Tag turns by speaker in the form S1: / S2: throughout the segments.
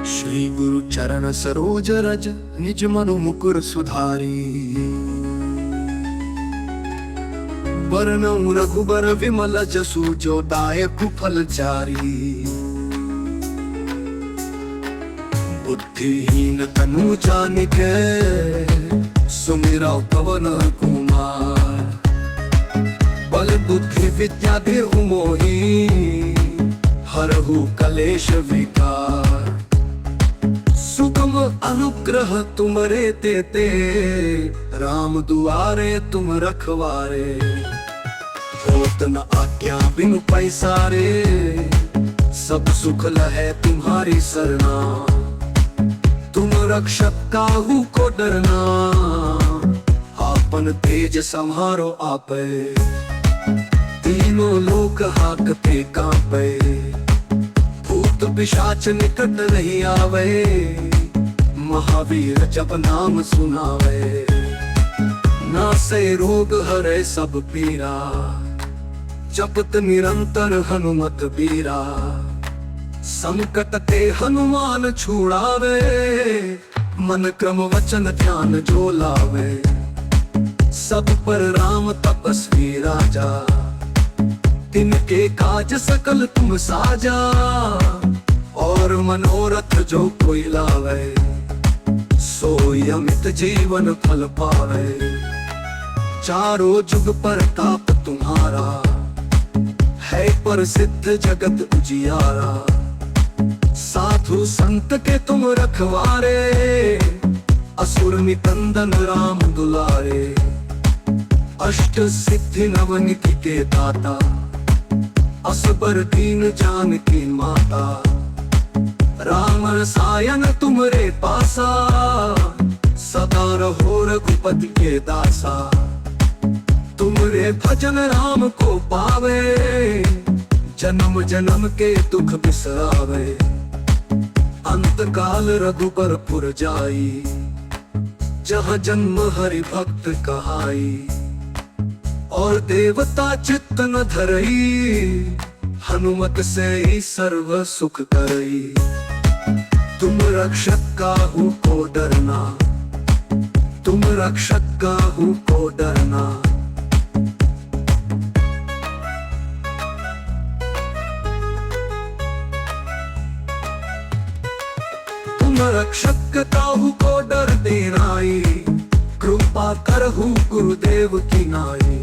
S1: श्री गुरु चरण सरोज रज निज मनु मुकुर सुधारी। बरनउँ रघुबर विमल जसु जो दायक फल चारी। बुद्धिहीन तनु जानिके सुमिरौ पवन कुमार। बल बुद्धि विद्या देहु मोहि हरहु कलेश विकार। सुगम अनुग्रह तुमरे तेते राम दुआरे तुम रखवारे। होत न आज्ञा बिनु पैसारे सब सुख लहै तुम्हारी सरना। तुम रक्षक काहू को डरना आपन तेज संहारो आपे। तीनों लोक हाकते कांपे भूत पिशाच निकट नहीं आवे। महावीर जब नाम सुनावे नासे रोग हरे सब पीरा। जपत निरंतर हनुमत बीरा संकट ते हनुमान छुड़ावे। मन क्रम वचन ध्यान जो लावे सब पर राम तपस्वी राजा। तिनके काज सकल तुम साजा और मनोरथ जो कोई लावे। सोई अमित जीवन फल पावे चारों जुग पर ताप तुम्हारा। है प्रसिद्ध जगत उजियारा साधु संत के तुम रखवारे। असुर निकंदन राम दुलारे अष्ट सिद्धि नवनिधि के दाता। असबर दीन जानकी माता राम रसायन तुमरे पासा। सदा रहो रघुपति के दासा तुमरे भजन राम को पावे। जन्म जन्म के दुख बिसरावे अंत काल रघुबर पुर जाई। जहाँ जन्म हरि भक्त कहाई और देवता चित्त न धरई। हनुमत से ही सर्व सुख करई। तुम रक्षक काहू को डरना तुम रक्षक काहू को डरना। तुम रक्षक काहू को डर देनाई। कृपा करहु गुरुदेव की नाई।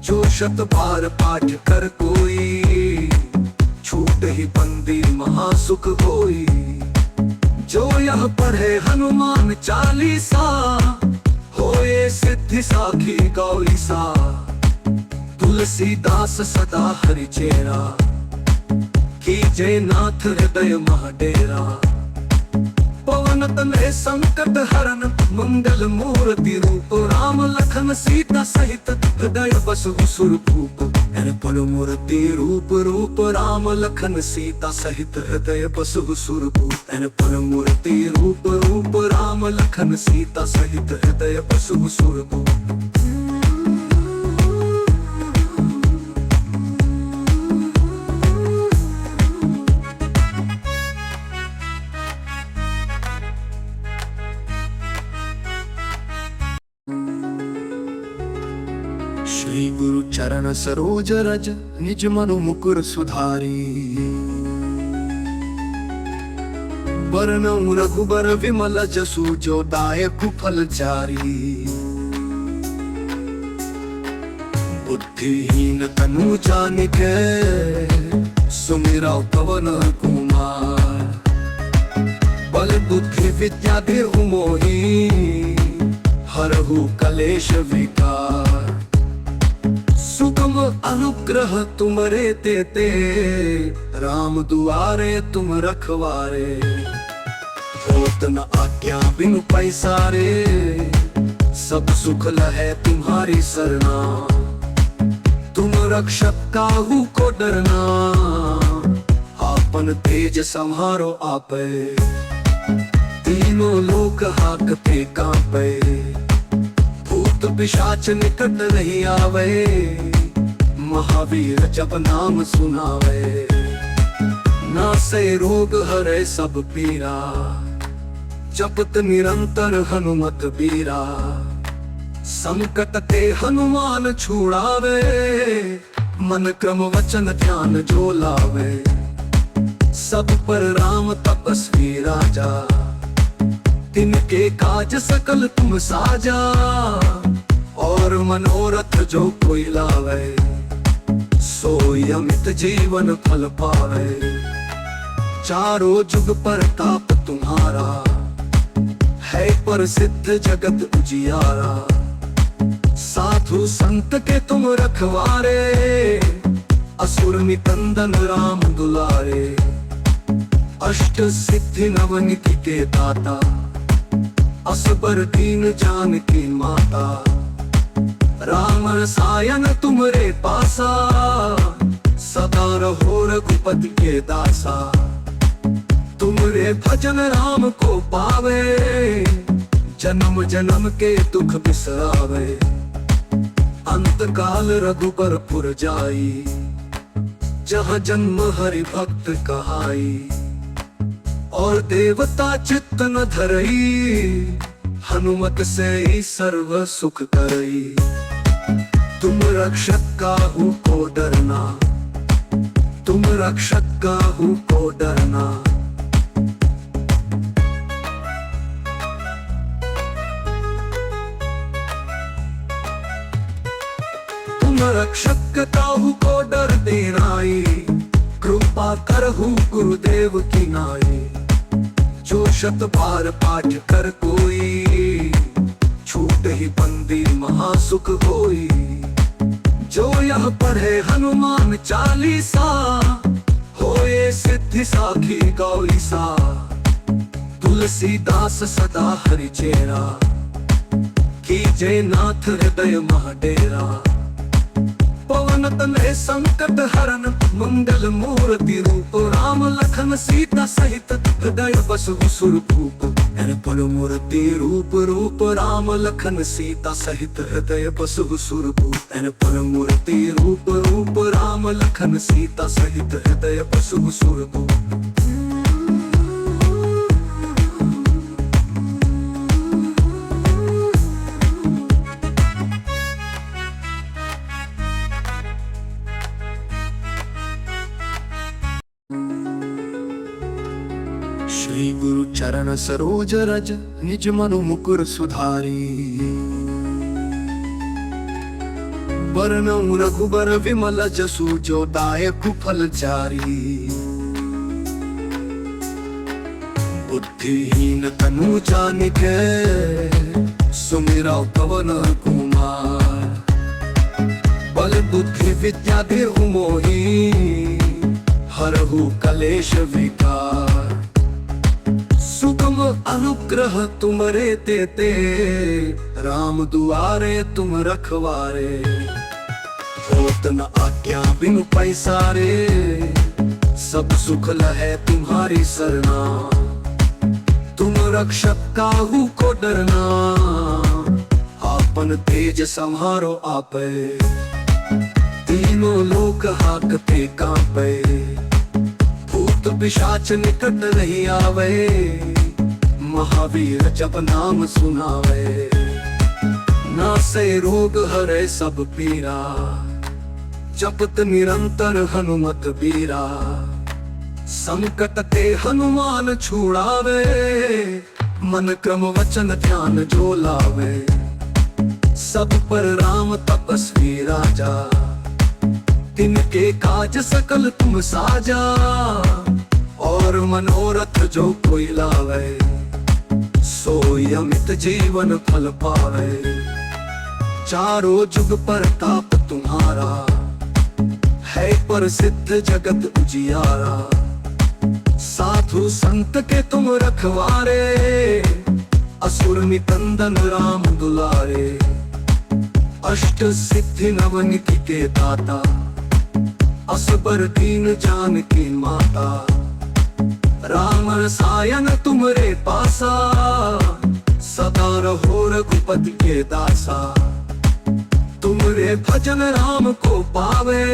S1: जो शत बार पाठ कर कोई छूट ही बंदी महासुख होई। जो यह पढ़े हनुमान चालीसा होए सिद्धि साखी गौरीसा। तुलसीदास सदा हरि चेरा कीजे नाथ हृदय मह डेरा। पवन तनय संकट हरन मंगल मूर्ति रूप। राम लखन सीता सहित हृदय बसु सुरभूप। पल मूर्ति रूप रूप राम लखन सीता सहित हृदय बसु सुरभूप। पल मूर्ति रूप रूप राम लखन सीता सहित हृदय बसु सुरभूप। श्री गुरु चरण सरोज रज निज मनु मुकुर सुधारी। बरनउँ रघुबर विमल जसु जो दायक फल चारी। बुद्धिहीन तनु जानिके सुमिरौ पवन कुमार। बल बुद्धि विद्या देहु मोहि हरहु कलेश विकार। सुगम अनुग्रह तुमरे तेते राम दुआरे तुम रखवारे। होत न आज्ञा बिनु पैसारे सब सुख लहै तुम्हारी सरना। तुम रक्षक काहू को डरना आपन तेज संहारो आपे। तीनों लोक हाकते कांपे भूत पिशाच निकट नहीं आवे। महावीर जब नाम सुनावे नास नासे रोग हरे सब पीरा, जपत निरंतर हनुमत बीरा। संकट ते हनुमान छुड़ावे, मन क्रम वचन ध्यान जो लावे। सब पर राम तपस्वी राजा, तिनके काज सकल तुम साजा। और मनोरथ जो कोई लावे, सोई अमित जीवन फल पावे। चारों जुग पर ताप तुम्हारा, है प्रसिद्ध जगत उजियारा। साधु संत के तुम रखवारे, असुर निकंदन राम दुलारे। अष्ट सिद्धि नवनिधि के दाता, असबर दीन जानकी माता। राम रसायन तुमरे पासा, सदा रहो रघुपति के दासा। तुमरे भजन राम को पावे, जन्म जन्म के दुख बिसरावे। अंत काल रघुबर पुर जाई, जहाँ जन्म हरि भक्त कहाई। और देवता चित्त न धरई, हनुमत से ही सर्व सुख करई। तुम रक्षक काहू को डरना, तुम रक्षक काहू को डरना। तुम रक्षक काहू को डर देनाई, कृपा करहु गुरुदेव की नाई। जो शत बार पाठ कर कोई, छूट ही बंदी महासुख होई। जो यह पढ़े हनुमान चालीसा, होए सिद्धि साखी गौरीसा। तुलसीदास सदा हरि चेरा, कीजे नाथ हृदय मह डेरा। पवन तनय संकट हरन, मंगल मूर्ति रूप। राम लखन सीता सहित, हृदय बसहु सुरभूप। पल मूर्ति रूप रूप, राम लखन सीता सहित। हृदय बसहु सुरभूप। पल मूर्ति रूप रूप, राम लखन सीता सहित। हृदय बसहु सुरभूप। श्री गुरु चरण सरोज रज, निज मनु मुकुर सुधारी। वरनउँ रघुबर विमल जसु, जो दायक फल चारी। बुद्धिहीन तनु जानिके, सुमिरौ पवन कुमार। बल बुद्धि विद्या देहु मोहि, हरहु कलेश विकार। सुगम अनुग्रह तुमरे तेते, राम दुआरे तुम रखवारे। होत न आज्ञा बिनु पैसारे, सब सुख लहे तुम्हारी सरना। तुम रक्षक काहू को डरना, आपन तेज संहारो आपे। तीनों लोक हाकते कांपे, भूत पिशाच निकट नहीं आवे। महावीर जब नाम सुनावे, नासे रोग हरे सब पीरा। जपत निरंतर हनुमत बीरा। संकट ते हनुमान छुड़ावे, मन क्रम वचन ध्यान जो लावे। सब पर राम तपस्वी राजा, तिनके काज सकल तुम साजा। और मनोरथ जो कोई लावे, सोई अमित जीवन फल पावे। चारों जुग पर ताप तुम्हारा, है प्रसिद्ध जगत उजियारा। साधु संत के तुम रखवारे, असुर निकंदन राम दुलारे। अष्ट सिद्धि नवनिधि के दाता, असबर दीन जानकी माता। राम रसायन तुमरे पासा, सदा रहो रघुपति के दासा। तुमरे भजन राम को पावे,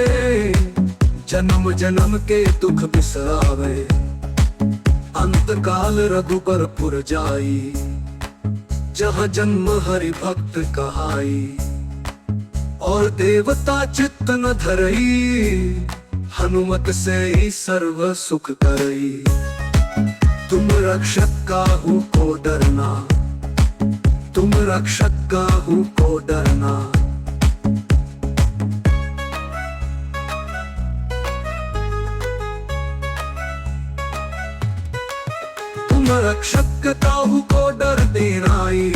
S1: जन्म जन्म के दुख बिसरावे। काल रघुबरपुर जाई, जहाँ जन्म हरि भक्त कहाई। और देवता चित्त न धरई, हनुमत से ही सर्व सुख करई। तुम रक्षक काहू को डरना, तुम रक्षक काहू को डरना। तुम रक्षक काहू को डर देनाई,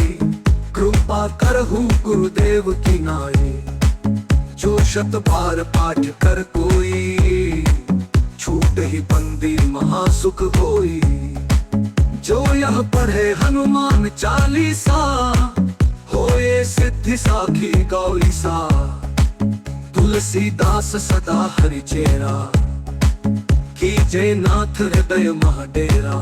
S1: कृपा करहु गुरुदेव की नाई। जो शत बार पाठ कर कोई, छूट ही बंदी महासुख होई। जो यह पढ़े हनुमान चालीसा, होए सिद्धि साखी गौरीसा। तुलसीदास सदा हरि चेरा, कीजे नाथ हृदय महाडेरा।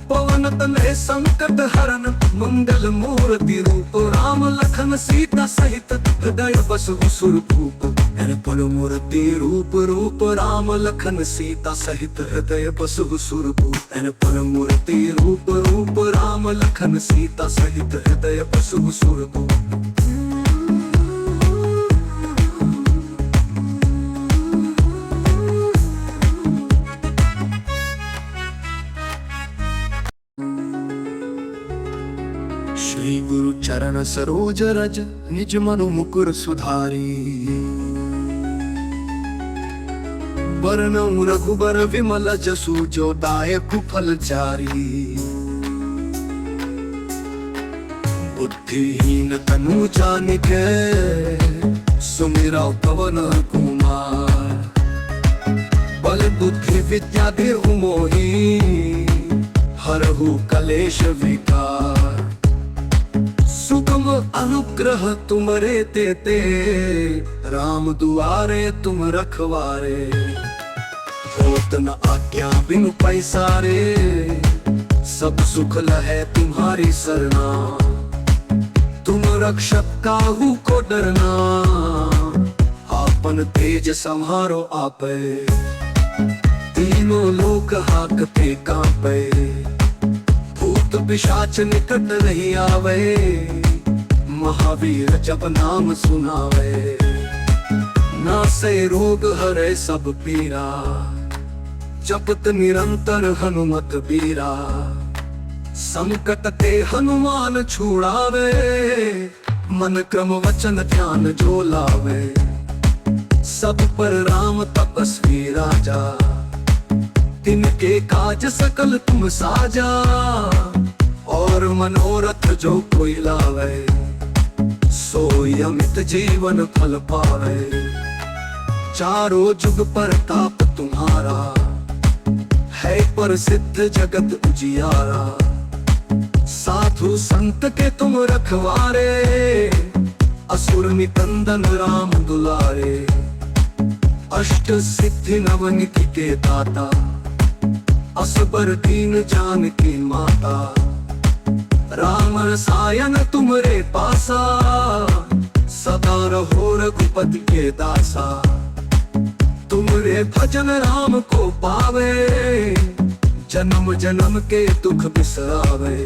S1: पवन तनय संकट हरन, मंगल मूर्ति रूप। राम लखन सीता सहित, हृदय बसहु सुरभूप। पल मूर्ति रूप रूप, राम लखन सीता सहित, हृदय बसहु सुरभूप। पल मूर्ति रूप रूप, राम लखन सीता सहित, हृदय बसहु सुरभूप। श्री गुरु चरण सरोज रज, निज मनु मुकुर सुधारी। वरनउँ रघुबर विमल जसु, जो दायक फल चारी। बुद्धिहीन तनु जानिके, सुमिरौ पवन कुमार। बल बुद्धि विद्या देहु मोहि, हरहु कलेश विकार। सुगम अनुग्रह तुमरे तेते, राम दुआरे तुम रखवारे। होत न आज्ञा बिनु पैसारे, सब सुख लहे तुम्हारी सरना। तुम रक्षक काहू को डरना, आपन तेज संहारो आपे। तीनों लोक हाकते कांपे, भूत पिशाच निकट नहीं आवे। महावीर जब नाम सुनावे, नासे रोग हरे सब पीरा। जपत निरंतर हनुमत बीरा, संकट ते हनुमान छुड़ावे। मन क्रम वचन ध्यान जो लावे, सब पर राम तपस्वी राजा। तिनके काज सकल तुम साजा, और मनोरथ जो कोई लावे। सोई अमित जीवन फल पावे, चारों जुग प्रताप तुम्हारा। है प्रसिद्ध जगत उजियारा, साधु संत के तुम रखवारे। असुर निकंदन राम दुलारे, अष्ट सिद्धि नवनिधि के दाता। असबर दीन जानकी माता, राम रसायन तुमरे पासा। सदा रहो रघुपति के दासा, तुमरे भजन राम को पावे। जन्म जन्म के दुख बिसरावे,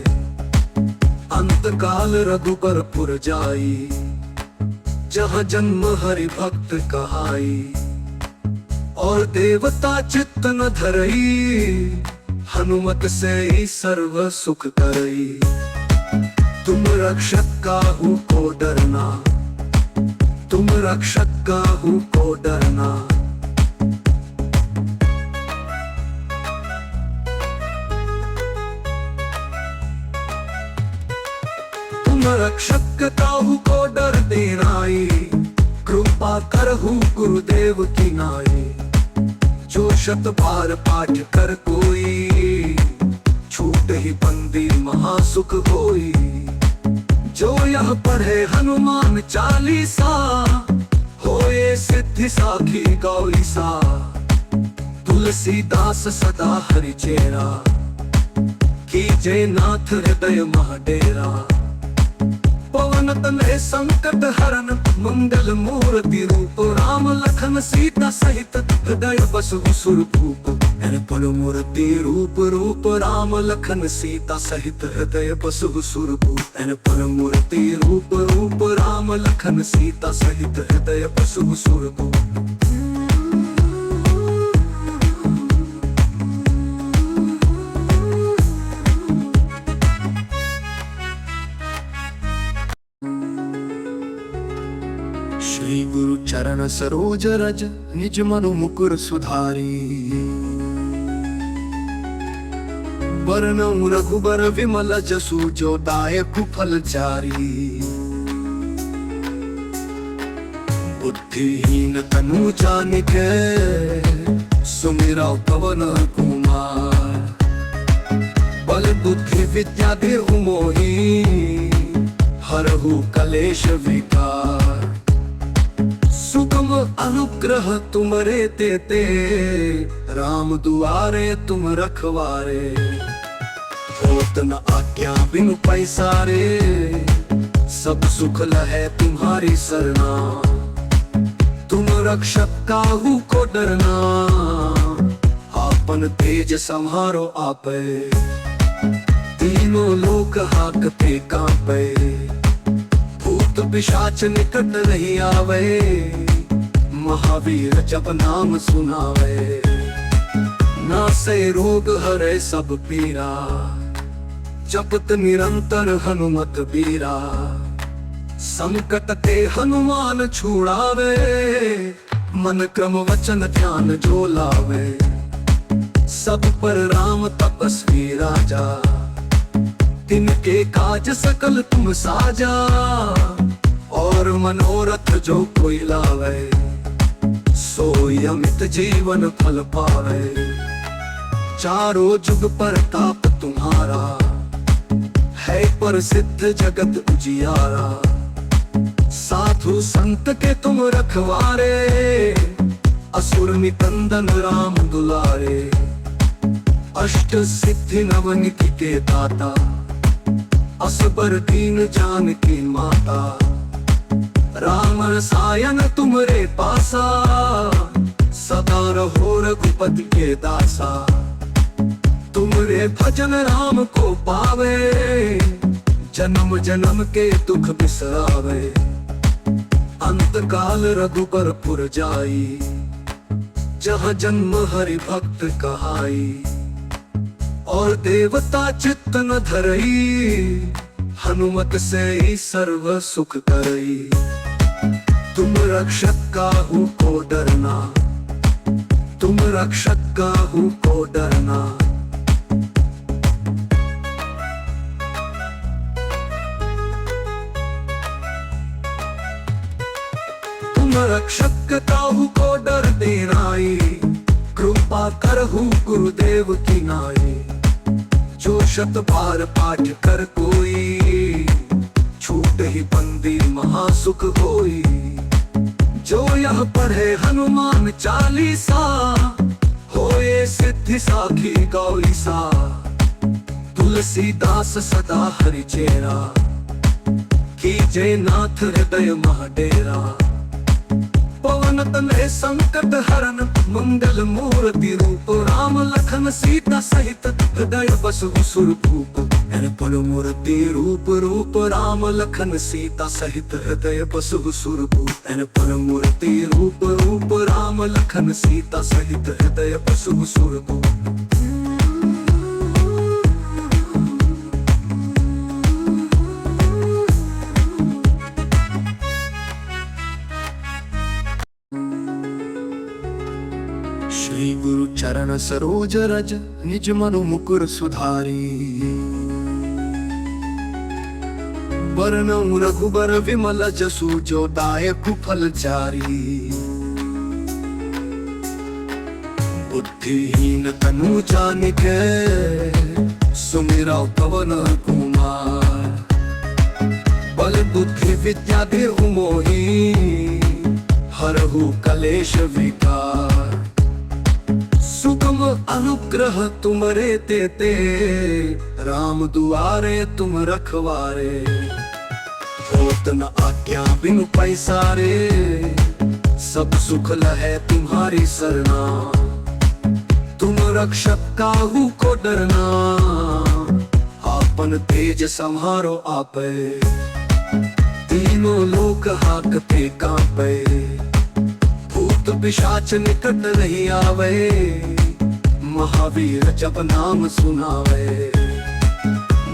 S1: अंत काल रघुबरपुर जाई। जहाँ जन्म हरि भक्त कहाई, और देवता चित्त न धरई। हनुमत से ही सर्व सुख करई। तुम रक्षक काहू को डरना, तुम रक्षक काहू को डरना। तुम रक्षक काहू को डर देनाई, कृपा करहु गुरुदेव की नाई। जो शत बार पाठ कर कोई, छूट ही बंदी महासुख होई। जो यह पढ़े हनुमान चालीसा, होए सिद्धि साखी गौरीसा। तुलसीदास सदा हरि चेरा, कीजे नाथ हृदय महाडेरा। पवन तनय संकट हरन, मंगल मूर्ति रूप। राम लखन सीता सहित, हृदय बसहु सुरभूप। पल मूर्ति रूप रूप राम लखन सीता सहित हृदय बसु सुरभू एन पल मूर्ति रूप रूप राम लखन सीता सहित हृदय बसु सुरभू श्री गुरु चरण सरोज रज निज मनु मुकुर सुधारी वरनऊ रघुबर विमल जसु जो दायक फल चारी बुद्धिहीन तनु जानिके सुमिरौ पवन कुमार बल बुद्धि विद्या देहु मोहि हरहु कलेश विकार सुगम अनुग्रह तुमरे तेते राम दुआरे तुम रखवारे होत न आज्ञा बिनु पैसारे सब सुख लहे तुम्हारी सरना तुम रक्षक काहू को डरना आपन तेज संहारो आपे तीनों लोक हाकते कांपे भूत पिशाच निकट नहीं आवे महावीर जब नाम सुनावे नासे रोग हरे सब पीरा जपत निरंतर हनुमत बीरा संकट ते हनुमान छुड़ावे मन क्रम वचन ध्यान जो लावे सब पर राम तपस्वी राजा तिनके काज सकल तुम साजा और मनोरथ जो कोई लावे सोई अमित जीवन फल पावे चारों जुग प्रताप तुम्हारा है प्रसिद्ध जगत उजियारा साधु संत के तुम रखवारे असुर निकंदन राम दुलारे अष्ट सिद्धि नवनिधि के दाता असबर दीन जानकी माता राम रसायन तुमरे पासा सदा रहो रघुपति के दासा तुमरे भजन राम को पावे जन्म जन्म के दुख बिसरावे अंत काल रघुबर पुर जाई जहाँ जन्म हरि भक्त कहाई और देवता चित्त न धरई हनुमत से ही सर्व सुख करई तुम रक्षक काहू को डरना तुम रक्षक काहू को डरना तुम रक्षक काहू को डर देनाई कृपा करहु गुरुदेव की नाई जो शत बार पाठ कर कोई छूट ही बंदी महासुख होई जो यह पढ़े हनुमान चालीसा होए सिद्धि साखी गौरीसा तुलसीदास सदा हरि चेरा कीजे नाथ हृदय महाडेरा पवन तनय संकट हरन मंगल मूर्ति रूप राम लखन सीता सहित हृदय बसु सुरभूप एन पल मूर्ति रूप रूप राम लखन सीता सहित हृदय बसु सुरभूप एन पल मूर्ति रूप रूप राम लखन सीता सहित हृदय बसु सुरभूप श्री गुरु चरण सरोज रज निज मनु मुकुर सुधारी वरनऊ रघुबर विमल जसु जो दायक फल चारी बुद्धिहीन तनु जानिके सुमिरौ पवन कुमार बल बुद्धि विद्या देहु मोहि हरहु कलेश विकार सुगम अनुग्रह तुमरे तेते राम दुआरे तुम रखवारे होत न आज्ञा बिनु पैसारे सब सुख लहे तुम्हारी सरना तुम रक्षक काहू को डरना, आपन तेज संहारो आपे, तीनों लोक हाकते कांपे, भूत पिशाच निकट नहीं आवे, महावीर जब नाम सुनावे,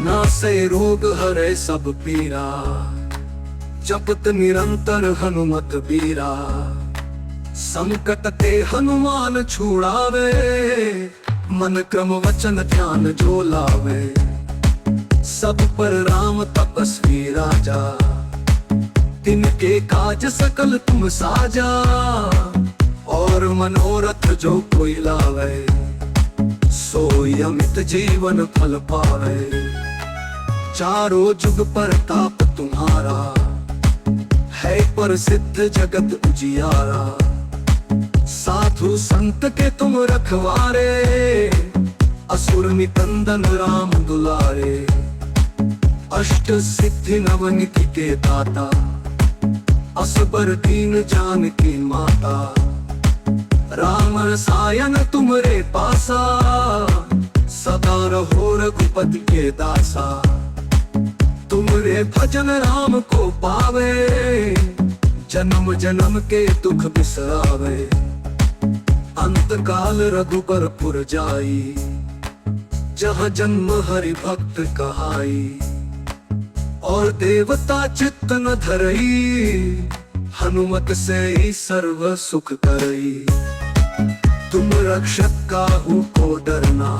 S1: नासे रोग हरे सब पीरा, जपत निरंतर हनुमत बीरा, संकट ते हनुमान छुड़ावे, मन क्रम वचन ध्यान जो लावे, सब पर राम तपस्वी राजा, तिनके काज सकल तुम साजा, और मनोरथ जो कोई लावे, सोई अमित जीवन फल पावे, चारों जुग प्रताप तुम्हारा, है प्रसिद्ध जगत उजियारा, साधु संत के तुम रखवारे, असुर निकंदन राम दुलारे, अष्ट सिद्धि नवनिधि के दाता, असबर दीन जानकी माता, राम रसायन तुमरे पासा, सदा रहो रघुपति के दासा, तुमरे भजन राम को पावे, जन्म जन्म के दुख बिसरावे, अंत काल रघुबर पुर जाई, जहाँ जन्म हरि भक्त कहाई, और देवता चित्त न धरई, हनुमत से ही सर्व सुख करई, तुम रक्षक काहू को डरना,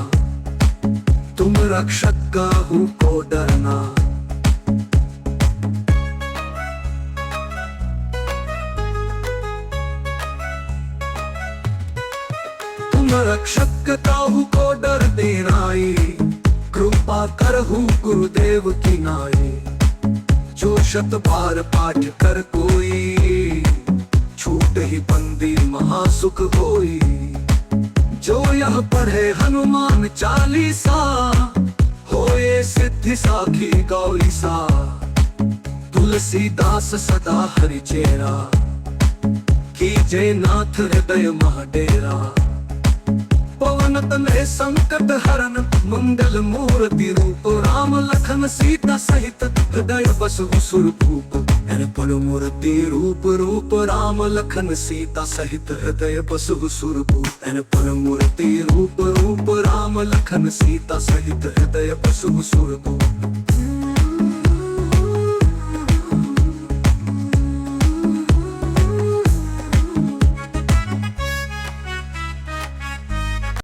S1: तुम रक्षक काहू को डरना। तुम रक्षक काहू को डर देनाई, कृपा करहु गुरुदेव की नाई, जो शत बार पाठ कर कोई, छूट ही बंदी महासुख होई, जो यह पढ़े हनुमान चालीसा, होए सिद्धि साखी गौरीसा, तुलसीदास सदा हरि चेरा, कीजे नाथ हृदय महाडेरा, पवन तनय संकट हरन मंगल मूर्ति रूप, राम लखन सीता सहित हृदय बसहु सुरभूप, पल मूर्ति रूप रूप राम लखन सीता सहित हृदय बसहु सुरभूप, पल मूर्ति रूप रूप राम लखन सीता सहित हृदय बसहु सुरभूप।